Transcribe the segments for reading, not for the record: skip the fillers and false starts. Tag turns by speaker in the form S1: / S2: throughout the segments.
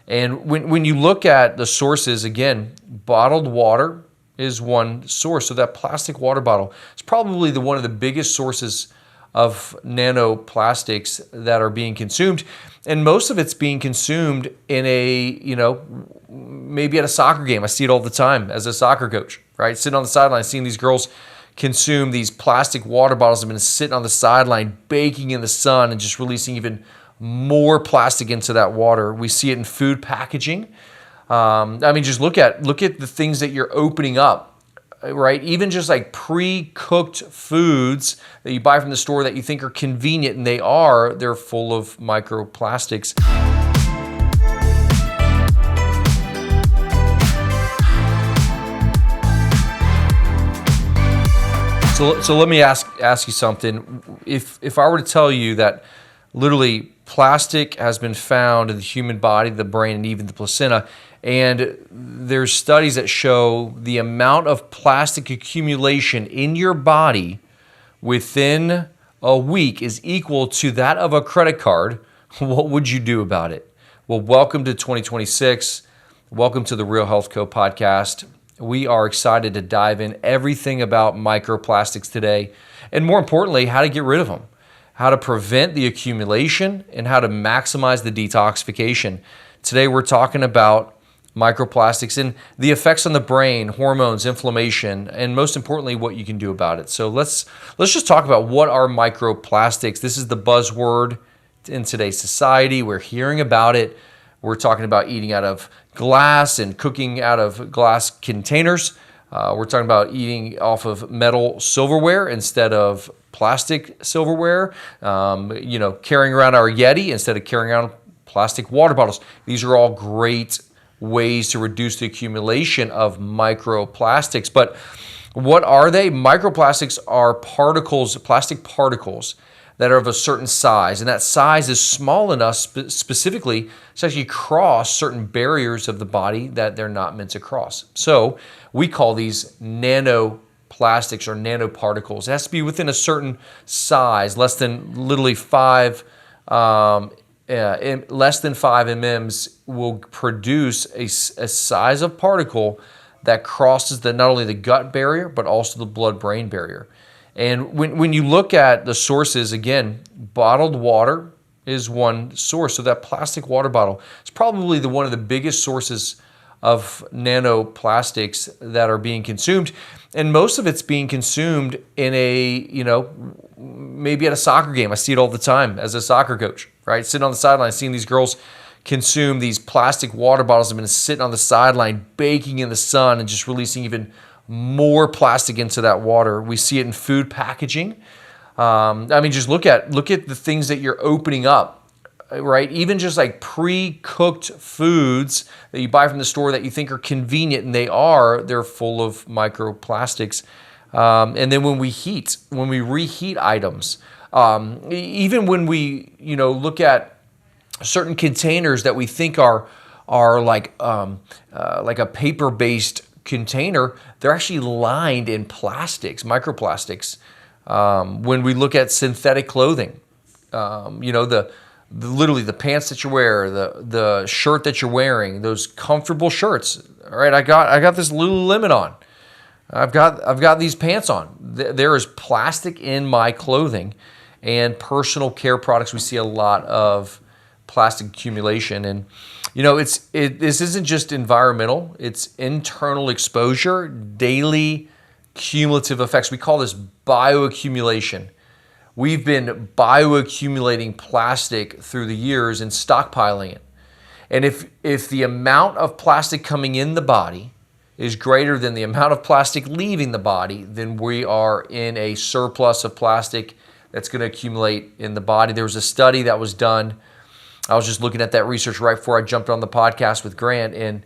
S1: And when you look at the sources, again, bottled water is one source. So that plastic water bottle is probably one of the biggest sources of nanoplastics that are being consumed. And most of it's being consumed in maybe at a soccer game. I see it all the time as a soccer coach, right? Sitting on the sideline, seeing these girls consume these plastic water bottles that have been sitting on the sideline, baking in the sun and just releasing even more plastic into that water. We see it in food packaging. Just look at the things that you're opening up, right? Even just like pre-cooked foods that you buy from the store that you think are convenient, and they're full of microplastics. So let me ask you something. If I were to tell you that literally plastic has been found in the human body, the brain, and even the placenta, and there's studies that show the amount of plastic accumulation in your body within a week is equal to that of a credit card, what would you do about it? Well, welcome to 2026. Welcome to the Real Health Co podcast. We are excited to dive in everything about microplastics today, and more importantly, how to get rid of them, how to prevent the accumulation, and how to maximize the detoxification. Today, we're talking about microplastics and the effects on the brain, hormones, inflammation, and most importantly, what you can do about it. So let's just talk about what are microplastics. This is the buzzword in today's society. We're hearing about it. We're talking about eating out of glass and cooking out of glass containers. We're talking about eating off of metal silverware instead of plastic silverware. Carrying around our Yeti instead of carrying around plastic water bottles. These are all great ways to reduce the accumulation of microplastics. But what are they? Microplastics are particles, plastic particles that are of a certain size, and that size is small enough specifically to actually cross certain barriers of the body that they're not meant to cross. So we call these nanoplastics or nanoparticles. It has to be within a certain size, less than 5 mm's will produce a size of particle that crosses not only the gut barrier, but also the blood-brain barrier. And when you look at the sources, again, bottled water is one source. So that plastic water bottle is probably one of the biggest sources of nanoplastics that are being consumed. And most of it's being consumed in maybe at a soccer game. I see it all the time as a soccer coach, right? Sitting on the sideline, seeing these girls consume these plastic water bottles that have been sitting on the sideline, baking in the sun and just releasing even more plastic into that water. We see it in food packaging. Just look at the things that you're opening up, right? Even just like pre-cooked foods that you buy from the store that you think are convenient, and they're full of microplastics. And then when we reheat items, even when we look at certain containers that we think are like a paper-based container, they're actually lined in plastics, microplastics. When we look at synthetic clothing, literally the pants that you wear, the shirt that you're wearing, those comfortable shirts. All right, I got this Lululemon on. I've got these pants on. There is plastic in my clothing, and personal care products. We see a lot of plastic accumulation, and this isn't just environmental, it's internal exposure, daily cumulative effects. We call this bioaccumulation. We've been bioaccumulating plastic through the years and stockpiling it. And if the amount of plastic coming in the body is greater than the amount of plastic leaving the body, then we are in a surplus of plastic that's going to accumulate in the body. There was a study that was done. I was just looking at that research right before I jumped on the podcast with Grant, and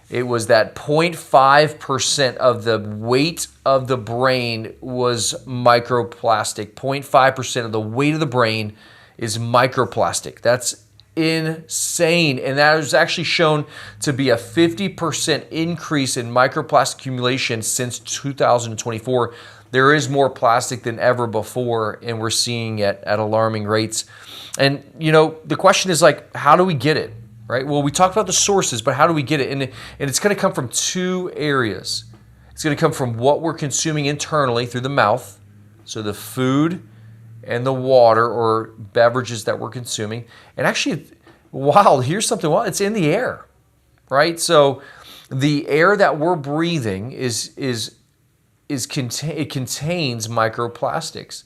S1: it was that 0.5% of the weight of the brain was microplastic. 0.5% of the weight of the brain is microplastic. That's insane. And that is actually shown to be a 50% increase in microplastic accumulation since 2024. There is more plastic than ever before, and we're seeing it at alarming rates. And, the question is how do we get it? right? Well, we talked about the sources, but how do we get it? And it's going to come from two areas. It's going to come from what we're consuming internally through the mouth, so the food and the water or beverages that we're consuming. And actually, here's something wild, it's in the air, right? So the air that we're breathing it contains microplastics.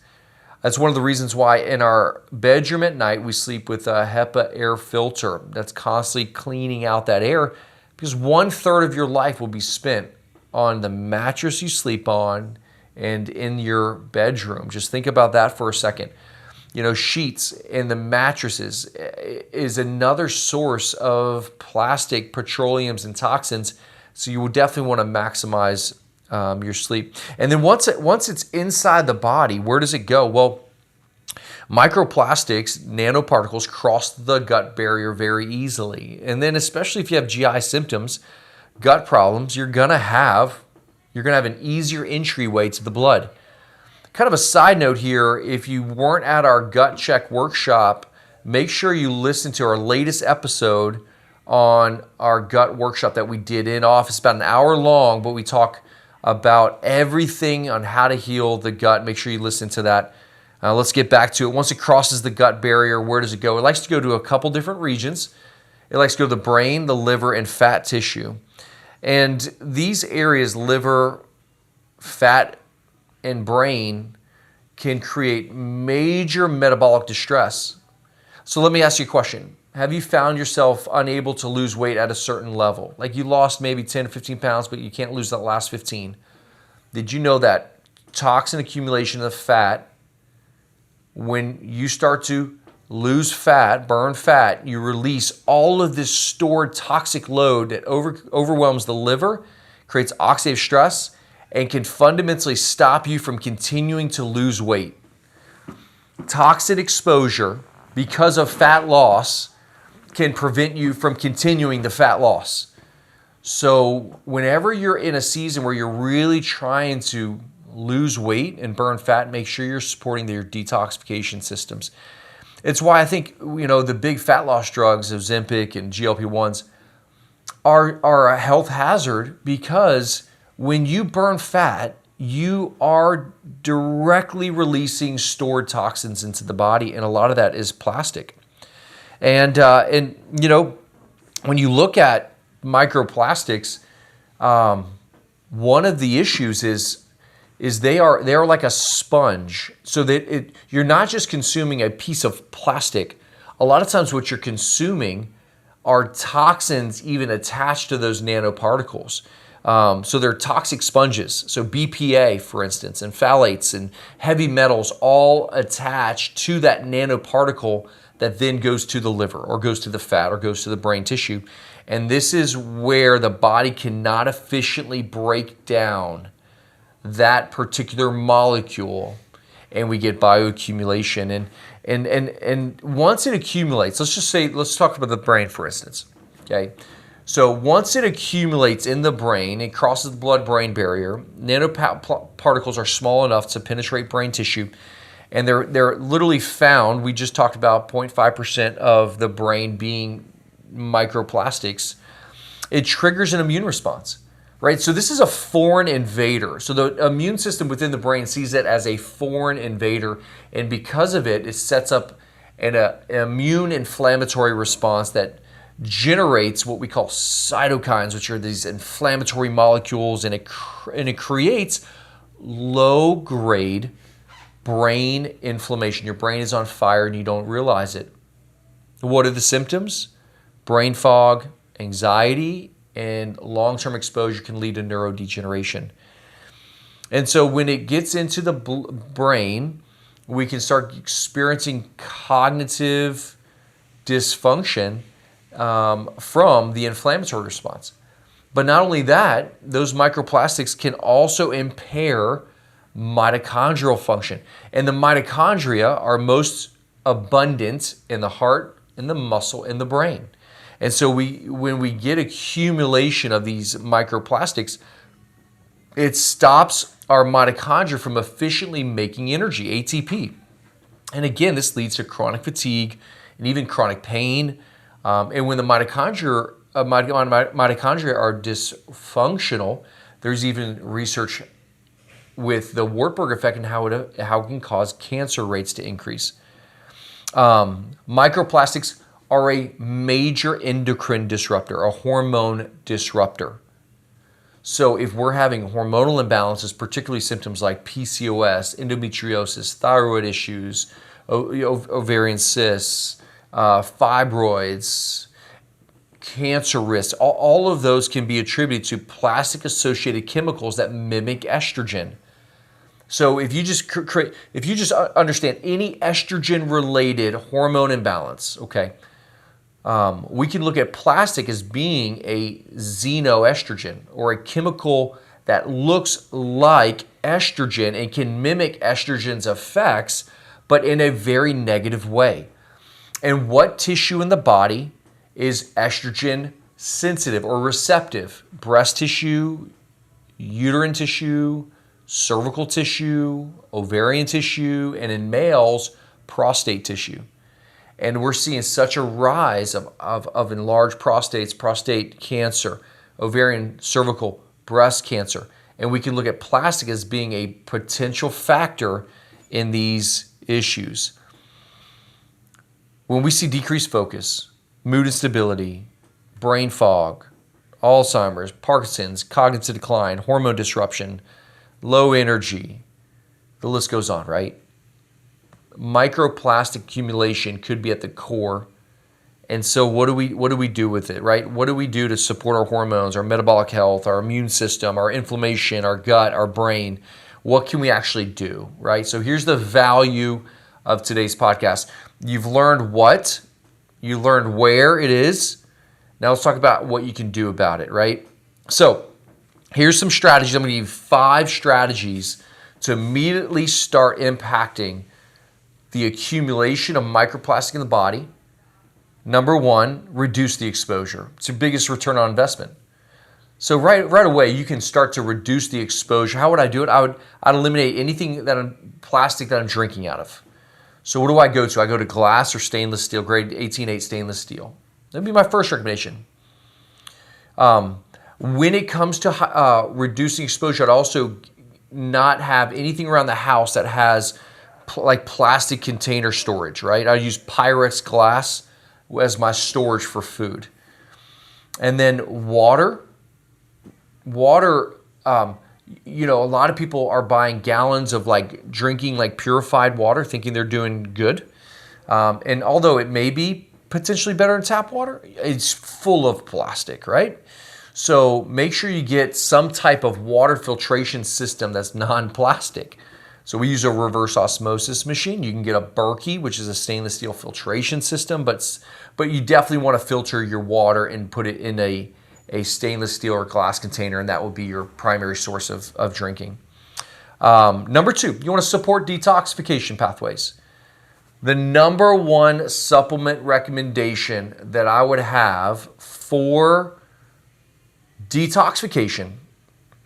S1: That's one of the reasons why in our bedroom at night we sleep with a HEPA air filter that's constantly cleaning out that air, because 1/3 of your life will be spent on the mattress you sleep on and in your bedroom. Just think about that for a second. You know, sheets and the mattresses is another source of plastic, petroleums, and toxins. So you will definitely want to maximize your sleep. And then once it's inside the body, where does it go? Well, microplastics, nanoparticles, cross the gut barrier very easily. And then especially if you have GI symptoms, gut problems, you're gonna have an easier entryway to the blood. Kind of a side note here, if you weren't at our gut check workshop, make sure you listen to our latest episode on our gut workshop that we did in office, about an hour long, but we talk about everything on how to heal the gut. Make sure you listen to that. Let's get back to it. Once it crosses the gut barrier, where does it go? It likes to go to a couple different regions. It likes to go to the brain, the liver, and fat tissue. And these areas, liver, fat, and brain, can create major metabolic distress. So let me ask you a question. Have you found yourself unable to lose weight at a certain level? Like you lost maybe 10 to 15 pounds, but you can't lose that last 15. Did you know that toxin accumulation of fat, when you start to lose fat, burn fat, you release all of this stored toxic load that overwhelms the liver, creates oxidative stress, and can fundamentally stop you from continuing to lose weight. Toxin exposure, because of fat loss, can prevent you from continuing the fat loss. So whenever you're in a season where you're really trying to lose weight and burn fat, make sure you're supporting your detoxification systems. It's why I think, the big fat loss drugs, Ozempic and GLP-1s, are a health hazard, because when you burn fat, you are directly releasing stored toxins into the body, and a lot of that is plastic. And when you look at microplastics, one of the issues is they are like a sponge. So that you're not just consuming a piece of plastic. A lot of times what you're consuming are toxins even attached to those nanoparticles. So they're toxic sponges. So BPA, for instance, and phthalates and heavy metals all attached to that nanoparticle that then goes to the liver or goes to the fat or goes to the brain tissue. And this is where the body cannot efficiently break down that particular molecule, and we get bioaccumulation. And once it accumulates, let's talk about the brain, for instance. Okay. So once it accumulates in the brain, it crosses the blood-brain barrier. Nanoparticles are small enough to penetrate brain tissue, and they're literally found. We just talked about 0.5% of the brain being microplastics. It triggers an immune response, right? So this is a foreign invader. So the immune system within the brain sees it as a foreign invader, and because of it, it sets up an immune inflammatory response that generates what we call cytokines, which are these inflammatory molecules, and it creates low-grade brain inflammation. Your brain is on fire and you don't realize it. What are the symptoms? Brain fog, anxiety, and long-term exposure can lead to neurodegeneration. And so when it gets into the brain, we can start experiencing cognitive dysfunction from the inflammatory response. But not only that, those microplastics can also impair mitochondrial function. And the mitochondria are most abundant in the heart, in the muscle, in the brain. And so when we get accumulation of these microplastics, it stops our mitochondria from efficiently making energy, ATP. And again, this leads to chronic fatigue and even chronic pain, And when the mitochondria are dysfunctional, there's even research with the Wartburg effect and how it can cause cancer rates to increase. Microplastics are a major endocrine disruptor, a hormone disruptor. So if we're having hormonal imbalances, particularly symptoms like PCOS, endometriosis, thyroid issues, ovarian cysts, fibroids, cancer risks, all of those can be attributed to plastic-associated chemicals that mimic estrogen. So if you just understand any estrogen-related hormone imbalance, okay, we can look at plastic as being a xenoestrogen, or a chemical that looks like estrogen and can mimic estrogen's effects, but in a very negative way. And what tissue in the body is estrogen sensitive or receptive? Breast tissue, uterine tissue, cervical tissue, ovarian tissue, and in males, prostate tissue. And we're seeing such a rise of enlarged prostates, prostate cancer, ovarian, cervical, breast cancer. And we can look at plastic as being a potential factor in these issues. When we see decreased focus, mood instability, brain fog, Alzheimer's, Parkinson's, cognitive decline, hormone disruption, low energy, the list goes on, right? Microplastic accumulation could be at the core. And so what do we do with it, right? What do we do to support our hormones, our metabolic health, our immune system, our inflammation, our gut, our brain? What can we actually do, right? So here's the value of today's podcast. You've learned what, you learned where it is. Now let's talk about what you can do about it, right? So here's some strategies. I'm going to give you 5 strategies to immediately start impacting the accumulation of microplastic in the body. Number 1, reduce the exposure. It's your biggest return on investment. So right away, you can start to reduce the exposure. How would I do it? I'd eliminate anything plastic that I'm drinking out of. So what do I go to? I go to glass or stainless steel, grade 18-8 stainless steel. That'd be my first recommendation. When it comes to reducing exposure, I'd also not have anything around the house that has like plastic container storage, right? I use Pyrex glass as my storage for food. And then water, you know, a lot of people are buying gallons of like drinking like purified water, thinking they're doing good. And although it may be potentially better than tap water, it's full of plastic, right? So make sure you get some type of water filtration system that's non-plastic. So we use a reverse osmosis machine. You can get a Berkey, which is a stainless steel filtration system, but you definitely want to filter your water and put it in a stainless steel or glass container, and that will be your primary source of drinking. Number 2, you want to support detoxification pathways. The number 1 supplement recommendation that I would have for detoxification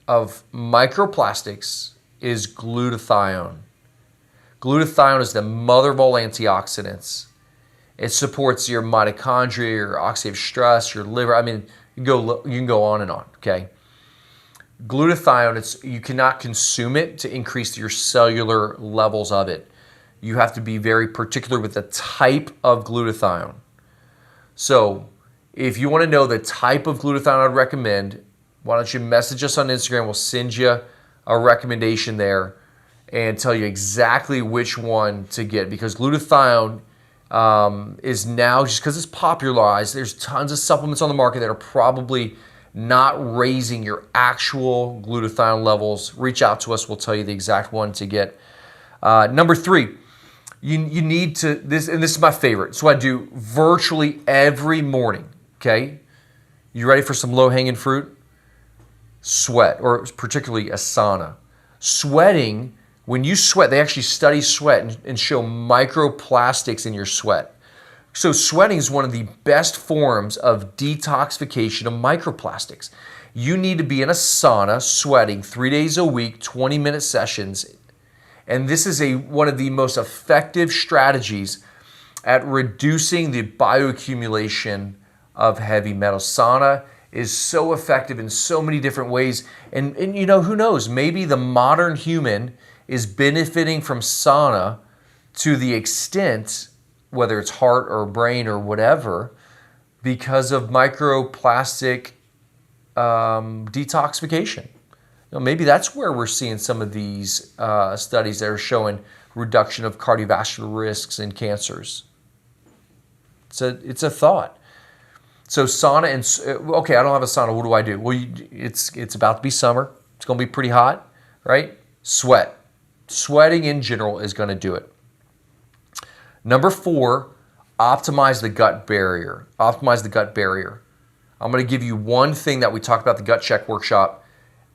S1: of microplastics is glutathione. Glutathione is the mother of all antioxidants. It supports your mitochondria, your oxidative stress, your liver. I mean, you can go on and on, okay? Glutathione, you cannot consume it to increase your cellular levels of it. You have to be very particular with the type of glutathione. So if you want to know the type of glutathione I'd recommend, why don't you message us on Instagram? We'll send you a recommendation there and tell you exactly which one to get, because glutathione is now, just because it's popularized, there's tons of supplements on the market that are probably not raising your actual glutathione levels. Reach out to us. We'll tell you the exact one to get. Number 3, you need to, this is my favorite. So I do virtually every morning, okay? You ready for some low-hanging fruit? Sweat, or particularly a sauna. Sweating, when you sweat, they actually study sweat and show microplastics in your sweat. So sweating is one of the best forms of detoxification of microplastics. You need to be in a sauna sweating 3 days a week, 20-minute sessions. And this is one of the most effective strategies at reducing the bioaccumulation of heavy metals. Sauna is so effective in so many different ways. And who knows, maybe the modern human is benefiting from sauna to the extent, whether it's heart or brain or whatever, because of microplastic detoxification. Maybe that's where we're seeing some of these studies that are showing reduction of cardiovascular risks and cancers. It's a thought. So sauna okay, I don't have a sauna. What do I do? Well, it's about to be summer. It's going to be pretty hot, right? Sweat. Sweating in general is going to do it. Number 4, optimize the gut barrier. Optimize the gut barrier. I'm going to give you one thing that we talked about the gut check workshop.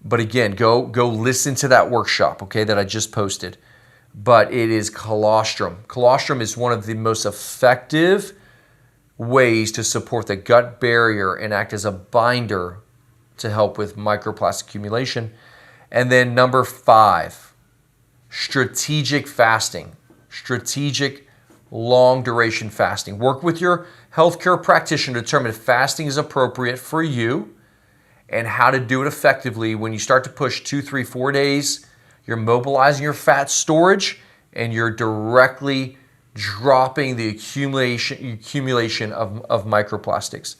S1: But again, go listen to that workshop, okay, that I just posted. But it is colostrum. Colostrum is one of the most effective ways to support the gut barrier and act as a binder to help with microplastic accumulation. And then number 5, strategic fasting. Strategic long duration fasting. Work with your healthcare practitioner to determine if fasting is appropriate for you and how to do it effectively. When you start to push 2, 3, 4 days, you're mobilizing your fat storage and you're directly dropping the accumulation of microplastics.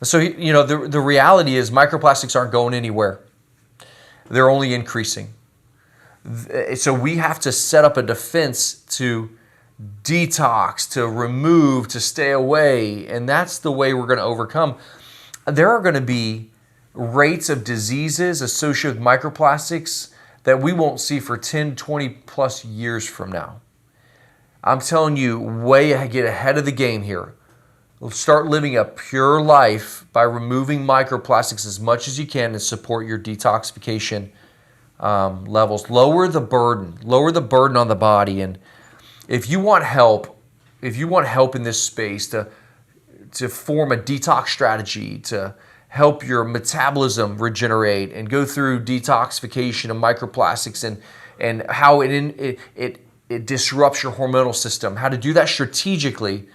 S1: So, the reality is microplastics aren't going anywhere. They're only increasing. So we have to set up a defense to detox, to remove, to stay away, and that's the way we're going to overcome. There are going to be rates of diseases associated with microplastics that we won't see for 10, 20 plus years from now. I'm telling you, get ahead of the game here. Start living a pure life by removing microplastics as much as you can and support your detoxification levels. Lower the burden on the body. And if you want help in this space to form a detox strategy, to help your metabolism regenerate and go through detoxification of microplastics and how it disrupts your hormonal system, how to do that strategically,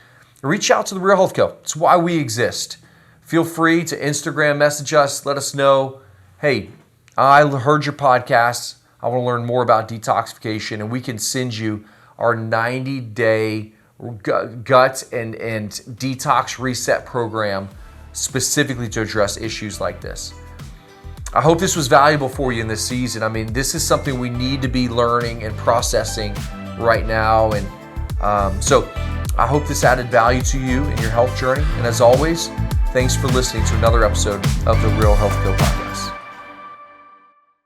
S1: reach out to The Real Health Co. It's why we exist. Feel free to Instagram message us. Let us know, hey, I heard your podcast. I want to learn more about detoxification, and we can send you our 90-day gut and detox reset program specifically to address issues like this. I hope this was valuable for you in this season. I mean, this is something we need to be learning and processing right now. And so I hope this added value to you in your health journey. And as always, thanks for listening to another episode of the Real Health Co podcast.